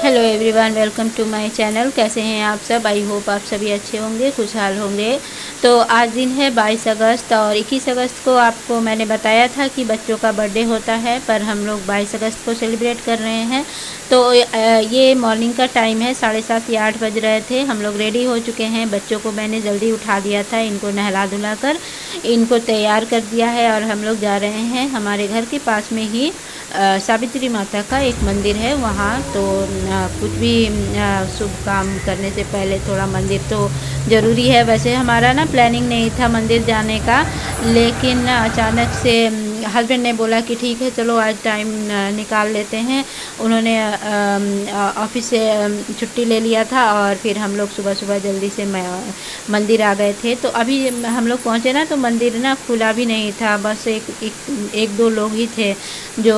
Hello everyone, welcome to my channel. कैसे हैं आप सब? आई होप आप सभी अच्छे होंगे, खुशहाल होंगे। तो आज दिन है 22 अगस्त और 21 अगस्त को आपको मैंने बताया था कि बच्चों का बर्थडे होता है, पर हम लोग 22 अगस्त को सेलिब्रेट कर रहे हैं। तो ये मॉर्निंग का टाइम है, 7:30 या 8 बज रहे थे। हम लोग रेडी हो चुके हैं। बच्चों को मैंने जल्दी उठा दिया था, इनको नहला धुला कर इनको तैयार कर दिया है और हम लोग जा रहे हैं। हमारे घर के पास में ही सावित्री माता का एक मंदिर है वहाँ। तो कुछ भी शुभ काम करने से पहले थोड़ा मंदिर तो ज़रूरी है। वैसे हमारा ना प्लानिंग नहीं था मंदिर जाने का, लेकिन अचानक से हस्बैंड ने बोला कि ठीक है चलो आज टाइम निकाल लेते हैं। उन्होंने ऑफिस से छुट्टी ले लिया था और फिर हम लोग सुबह सुबह जल्दी से मंदिर आ गए थे। तो अभी हम लोग पहुँचे ना तो मंदिर ना खुला भी नहीं था, बस एक दो लोग ही थे जो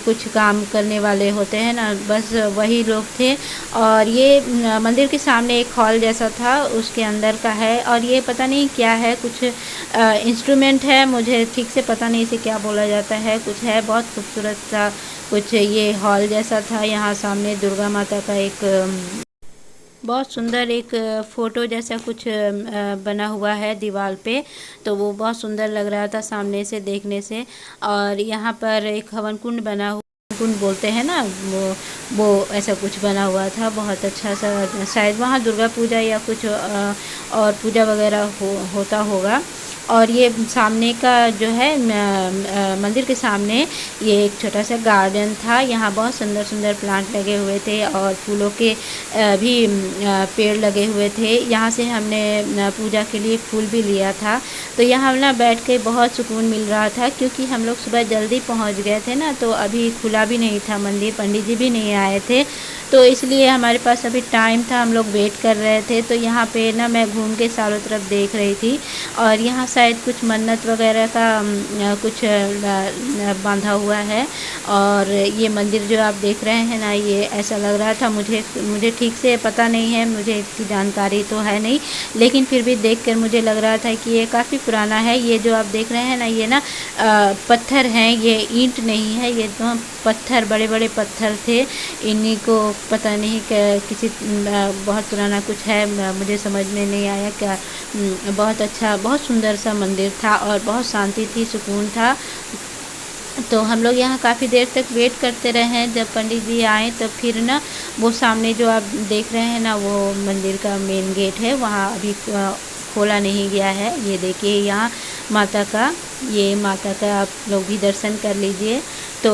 कुछ काम करने वाले होते हैं ना, बस वही लोग थे। और ये मंदिर के सामने एक हॉल जैसा था, उसके अंदर का है। और ये पता नहीं क्या है, कुछ इंस्ट्रूमेंट है, मुझे ठीक से पता नहीं इसे क्या बोला जाता है, कुछ है बहुत खूबसूरत सा कुछ ये हॉल जैसा था। यहाँ सामने दुर्गा माता का एक बहुत सुंदर एक फ़ोटो जैसा कुछ बना हुआ है दीवार पे। तो वो बहुत सुंदर लग रहा था सामने से देखने से। और यहाँ पर एक हवन कुंड बना हुआ, कुंड बोलते हैं ना वो ऐसा कुछ बना हुआ था, बहुत अच्छा सा। शायद वहाँ दुर्गा पूजा या कुछ और पूजा वगैरह होता होगा। और ये सामने का जो है मंदिर के सामने ये एक छोटा सा गार्डन था। यहाँ बहुत सुंदर सुंदर प्लांट लगे हुए थे और फूलों के भी पेड़ लगे हुए थे। यहाँ से हमने पूजा के लिए फूल भी लिया था। तो यहाँ ना बैठ के बहुत सुकून मिल रहा था, क्योंकि हम लोग सुबह जल्दी पहुँच गए थे ना, तो अभी खुला भी नहीं था मंदिर, पंडित जी भी नहीं आए थे। तो इसलिए हमारे पास अभी टाइम था, हम लोग वेट कर रहे थे। तो यहाँ पे ना मैं घूम के चारों तरफ देख रही थी और यहाँ शायद कुछ मन्नत वगैरह का कुछ बांधा हुआ है। और ये मंदिर जो आप देख रहे हैं ना, ये ऐसा लग रहा था, मुझे ठीक से पता नहीं है, मुझे इसकी जानकारी तो है नहीं, लेकिन फिर भी देखकर मुझे लग रहा था कि ये काफ़ी पुराना है। ये जो आप देख रहे हैं ना, ये ना पत्थर हैं, ये ईंट नहीं है, ये तो पत्थर, बड़े बड़े पत्थर थे। इन्हीं को पता नहीं किसी बहुत पुराना कुछ है, मुझे समझ में नहीं आया क्या। बहुत अच्छा, बहुत सुंदर सा मंदिर था और बहुत शांति थी, सुकून था। तो हम लोग यहाँ काफ़ी देर तक वेट करते रहे हैं। जब पंडित जी आए तब फिर ना वो सामने जो आप देख रहे हैं ना, वो मंदिर का मेन गेट है, वहाँ अभी खोला नहीं गया है। ये देखिए यहाँ ये माता का आप लोग भी दर्शन कर लीजिए। तो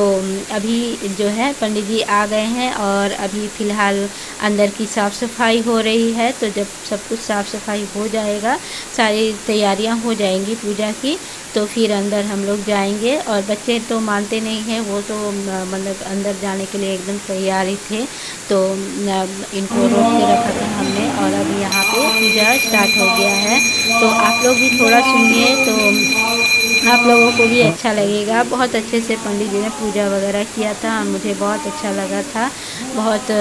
अभी जो है पंडित जी आ गए हैं और अभी फ़िलहाल अंदर की साफ़ सफाई हो रही है। तो जब सब कुछ साफ़ सफाई हो जाएगा, सारी तैयारियां हो जाएंगी पूजा की, तो फिर अंदर हम लोग जाएंगे। और बच्चे तो मानते नहीं हैं, वो तो मतलब अंदर जाने के लिए एकदम तैयार ही थे। तो इनको रोक के रखा था हमने और अभी यहाँ पे पूजा स्टार्ट हो गया है। तो आप लोग भी थोड़ा सुनिए, तो आप लोगों को भी अच्छा लगेगा। बहुत अच्छे से पंडित जी ने पूजा वगैरह किया था, मुझे बहुत अच्छा लगा था, बहुत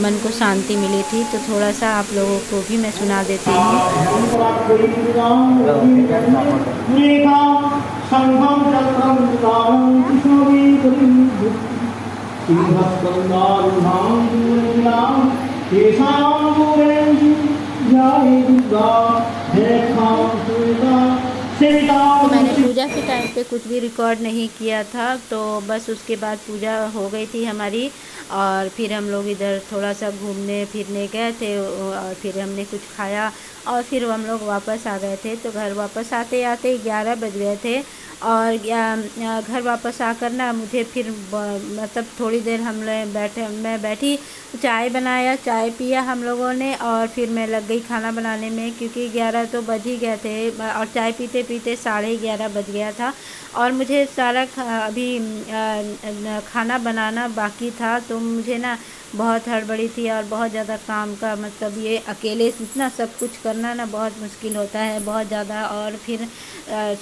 मन को शांति मिली थी। तो थोड़ा सा आप लोगों को भी मैं सुना देती हूँ। तो मैंने पूजा के टाइम पे कुछ भी रिकॉर्ड नहीं किया था, तो बस उसके बाद पूजा हो गई थी हमारी। और फिर हम लोग इधर थोड़ा सा घूमने फिरने गए थे और फिर हमने कुछ खाया और फिर हम लोग वापस आ गए थे। तो घर वापस आते आते 11 बज गए थे। और घर वापस आकर ना मुझे फिर मतलब थोड़ी देर मैं बैठी, चाय बनाया, चाय पिया हम लोगों ने और फिर मैं लग गई खाना बनाने में, क्योंकि 11 तो बज ही गए थे और चाय पीते पीते 11:30 बज गया था। और मुझे सारा अभी खाना बनाना बाकी था। तो मुझे ना बहुत हड़बड़ी थी और बहुत ज़्यादा काम का, मतलब ये अकेले इतना सब कुछ करना ना बहुत मुश्किल होता है, बहुत ज़्यादा। और फिर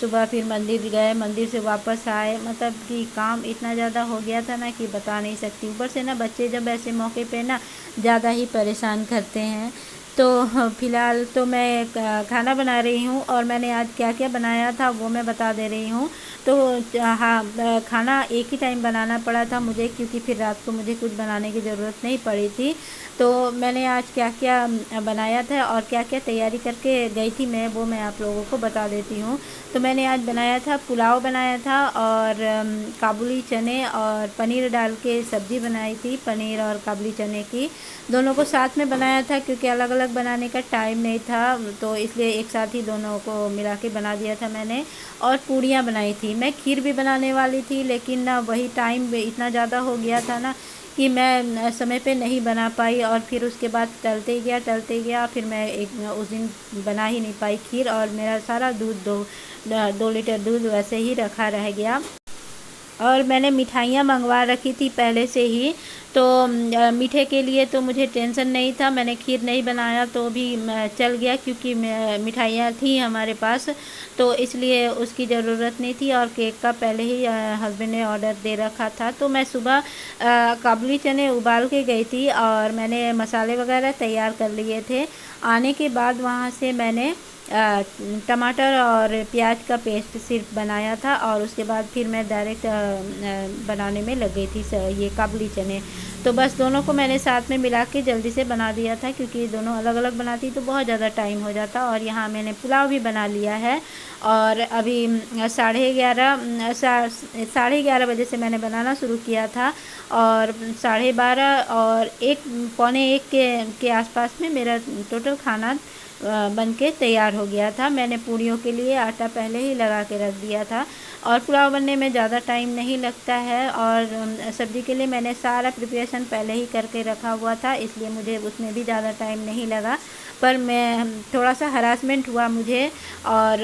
सुबह फिर मंदिर गए, मंदिर से वापस आए, मतलब कि काम इतना ज़्यादा हो गया था ना कि बता नहीं सकती। ऊपर से ना बच्चे जब ऐसे मौके पे ना ज़्यादा ही परेशान करते हैं। तो फ़िलहाल तो मैं खाना बना रही हूँ और मैंने आज क्या क्या बनाया था वो मैं बता दे रही हूँ। तो हाँ, खाना एक ही टाइम बनाना पड़ा था मुझे, क्योंकि फिर रात को मुझे कुछ बनाने की ज़रूरत नहीं पड़ी थी। तो मैंने आज क्या क्या बनाया था और क्या क्या तैयारी करके गई थी मैं, वो मैं आप लोगों को बता देती हूँ। तो मैंने आज बनाया था, पुलाव बनाया था और काबुली चने और पनीर डाल के सब्ज़ी बनाई थी, पनीर और काबुली चने की दोनों को साथ में बनाया था, क्योंकि अलग अलग बनाने का टाइम नहीं था, तो इसलिए एक साथ ही दोनों को मिला के बना दिया था मैंने। और पूड़ियाँ बनाई थी, मैं खीर भी बनाने वाली थी, लेकिन ना वही टाइम इतना ज़्यादा हो गया था ना कि मैं समय पे नहीं बना पाई, और फिर उसके बाद टलते गया, फिर मैं उस दिन बना ही नहीं पाई खीर, और मेरा सारा दूध 2 लीटर दूध वैसे ही रखा रह गया। और मैंने मिठाइयाँ मंगवा रखी थी पहले से ही, तो मीठे के लिए तो मुझे टेंशन नहीं था, मैंने खीर नहीं बनाया तो भी चल गया, क्योंकि मिठाइयाँ थी हमारे पास, तो इसलिए उसकी ज़रूरत नहीं थी। और केक का पहले ही हस्बैंड ने ऑर्डर दे रखा था। तो मैं सुबह काबुली चने उबाल के गई थी और मैंने मसाले वगैरह तैयार कर लिए थे। आने के बाद वहाँ से मैंने टमाटर और प्याज का पेस्ट सिर्फ बनाया था, और उसके बाद फिर मैं डायरेक्ट बनाने में लग गई थी ये काबुली चने। तो बस दोनों को मैंने साथ में मिला के जल्दी से बना दिया था, क्योंकि दोनों अलग अलग बनाती तो बहुत ज़्यादा टाइम हो जाता। और यहाँ मैंने पुलाव भी बना लिया है, और अभी 11:30 बजे से मैंने बनाना शुरू किया था, और 12:30 और 1 पौने 1 के आसपास में मेरा टोटल खाना बन के तैयार हो गया था। मैंने पूड़ियों के लिए आटा पहले ही लगा के रख दिया था, और पुलाव बनने में ज़्यादा टाइम नहीं लगता है, और सब्ज़ी के लिए मैंने सारा प्रिपरेशन पहले ही करके रखा हुआ था, इसलिए मुझे उसमें भी ज़्यादा टाइम नहीं लगा। पर मैं थोड़ा सा हरासमेंट हुआ मुझे, और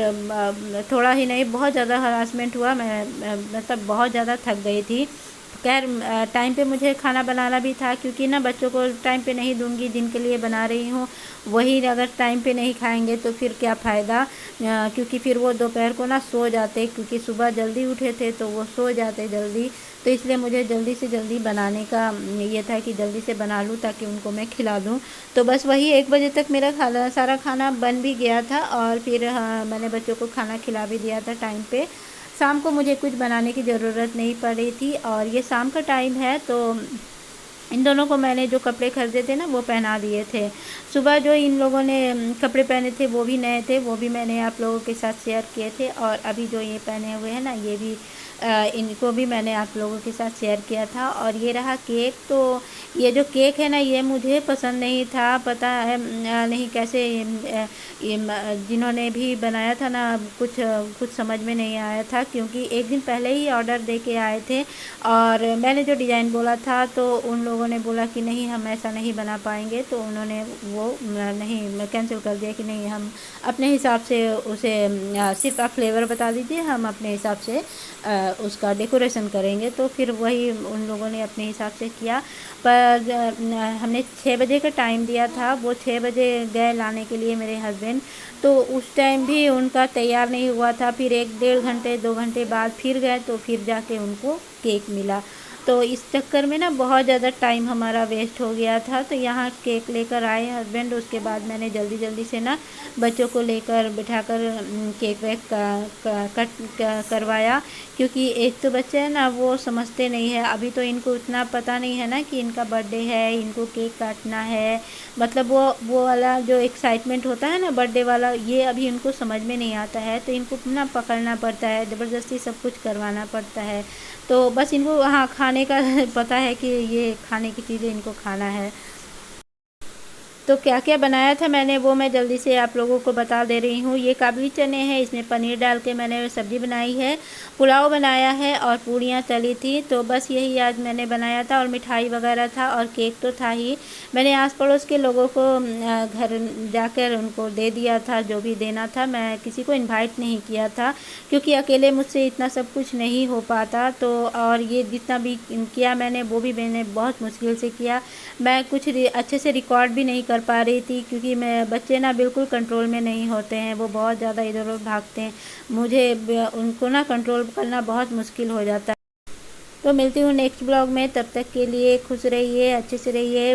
थोड़ा ही नहीं बहुत ज़्यादा हरासमेंट हुआ, मैं मतलब बहुत ज़्यादा थक गई थी। खैर टाइम पे मुझे खाना बनाना भी था, क्योंकि ना बच्चों को टाइम पे नहीं दूंगी, जिनके लिए बना रही हूँ वही अगर टाइम पे नहीं खाएंगे तो फिर क्या फ़ायदा, क्योंकि फिर वो दोपहर को ना सो जाते, क्योंकि सुबह जल्दी उठे थे तो वो सो जाते जल्दी। तो इसलिए मुझे जल्दी से जल्दी बनाने का ये था कि जल्दी से बना लूँ ताकि उनको मैं खिला दूँ। तो बस वही 1 बजे तक मेरा सारा खाना बन भी गया था, और फिर मैंने बच्चों को खाना खिला भी दिया था टाइम पे। शाम को मुझे कुछ बनाने की ज़रूरत नहीं पड़ी थी, और ये शाम का टाइम है, तो इन दोनों को मैंने जो कपड़े खरीदे थे ना वो पहना दिए थे। सुबह जो इन लोगों ने कपड़े पहने थे वो भी नए थे, वो भी मैंने आप लोगों के साथ शेयर किए थे, और अभी जो ये पहने हुए हैं ना ये भी इनको भी मैंने आप लोगों के साथ शेयर किया था। और ये रहा केक, तो ये जो केक है ना ये मुझे पसंद नहीं था, पता है नहीं कैसे ये जिन्होंने भी बनाया था ना कुछ समझ में नहीं आया था, क्योंकि एक दिन पहले ही ऑर्डर दे के आए थे, और मैंने जो डिज़ाइन बोला था तो उन लोगों ने बोला कि नहीं हम ऐसा नहीं बना पाएंगे, तो उन्होंने वो नहीं कैंसिल कर दिया कि नहीं हम अपने हिसाब से उसे सिर्फ आप फ्लेवर बता दीजिए, हम अपने हिसाब से उसका डेकोरेशन करेंगे। तो फिर वही उन लोगों ने अपने हिसाब से किया, पर हमने 6 बजे का टाइम दिया था, वो 6 बजे गए लाने के लिए मेरे हस्बैंड, तो उस टाइम भी उनका तैयार नहीं हुआ था। फिर 1 डेढ़ घंटे 2 घंटे बाद फिर गए, तो फिर जाके उनको केक मिला। तो इस चक्कर में ना बहुत ज़्यादा टाइम हमारा वेस्ट हो गया था। तो यहाँ केक लेकर आए हस्बैंड, उसके बाद मैंने जल्दी जल्दी से ना बच्चों को लेकर बिठाकर केक वेक कट करवाया, क्योंकि एक तो बच्चे हैं ना वो समझते नहीं है, अभी तो इनको इतना पता नहीं है ना कि इनका बर्थडे है, इनको केक काटना है, मतलब वो वाला जो एक्साइटमेंट होता है ना बर्थडे वाला, ये अभी इनको समझ में नहीं आता है। तो इनको ना पकड़ना पड़ता है, ज़बरदस्ती सब कुछ करवाना पड़ता है। तो बस इनको हाँ खाने का पता है कि ये खाने की चीज़ें इनको खाना है। तो क्या क्या बनाया था मैंने वो मैं जल्दी से आप लोगों को बता दे रही हूँ। ये काबुली चने हैं, इसमें पनीर डाल के मैंने सब्ज़ी बनाई है, पुलाव बनाया है और पूड़ियाँ तली थी। तो बस यही आज मैंने बनाया था, और मिठाई वगैरह था और केक तो था ही। मैंने आस पड़ोस के लोगों को घर जाकर उनको दे दिया था जो भी देना था, मैं किसी को इन्वाइट नहीं किया था, क्योंकि अकेले मुझसे इतना सब कुछ नहीं हो पाता। तो और ये जितना भी किया मैंने वो भी मैंने बहुत मुश्किल से किया, मैं कुछ अच्छे से रिकॉर्ड भी नहीं कर पा रही थी, क्योंकि मैं बच्चे ना बिल्कुल कंट्रोल में नहीं होते हैं, वो बहुत ज़्यादा इधर उधर भागते हैं, मुझे उनको ना कंट्रोल करना बहुत मुश्किल हो जाता है। तो मिलती हूँ नेक्स्ट ब्लॉग में, तब तक के लिए खुश रहिए, अच्छे से रहिए।